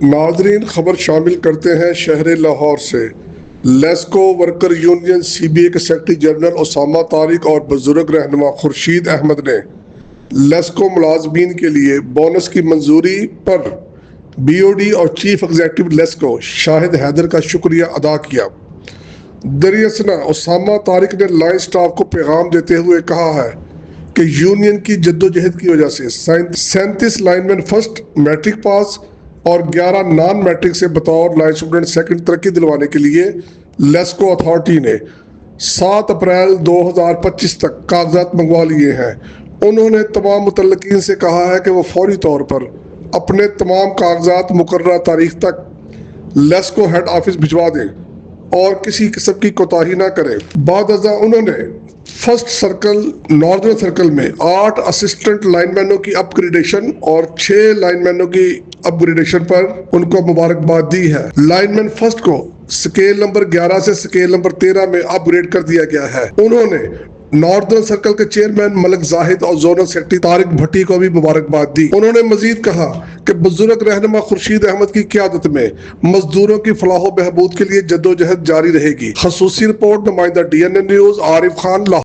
ناظرین خبر شامل کرتے ہیں شہر لاہور سے۔ LESCO worker union C B A کے سیکرٹری جنرل اسامہ طارق اور بزرگ رہنما خورشید احمد نے لیسکو ملازمین کے لیے بونس کی منظوری پر بی او ڈی اور چیف ایگزیکٹو لیسکو شاہد حیدر کا شکریہ ادا کیا۔ دراصل اسامہ طارق نے لائن سٹاف کو پیغام دیتے ہوئے کہا ہے کہ یونین کی جدوجہد کی وجہ سے 37 لائن مین فرسٹ میٹرک پاس اور 11 نان میٹرک سے بطور لائن سپرنٹنڈنٹ سیکنڈ ترقی دلوانے کے لیے لیسکو اتھارٹی نے 7 اپریل 2025 تک کاغذات منگوا لیے ہیں۔ انہوں نے تمام متعلقین سے کہا ہے کہ وہ فوری طور پر اپنے تمام کاغذات مقررہ تاریخ تک لیسکو ہیڈ آفس بھجوا دیں اور کسی قسم کی کوتاہی نہ کریں۔ بعد ازاں انہوں نے فرسٹ سرکل ناردرن سرکل میں 8 اسسٹنٹ لائن مینوں کی اپ گریڈیشن اور 6 لائن مینوں کی اپ گریڈیشن پر ان کو مبارکباد دی ہے۔ لائن مین فرسٹ کو سکیل نمبر 11 سے سکیل نمبر 13 میں اپ گریڈ کر دیا گیا ہے۔ انہوں نے ناردرن سرکل کے چیئرمین ملک زاہد اور زونل سیکرٹری طارق بھٹی کو بھی مبارکباد دی۔ انہوں نے مزید کہا کہ بزرگ رہنما خورشید احمد کی قیادت میں مزدوروں کی فلاح و بہبود کے لیے جدوجہد جاری رہے گی۔ خصوصی رپورٹ نمائندہ D N a news Arif Khan Lahore.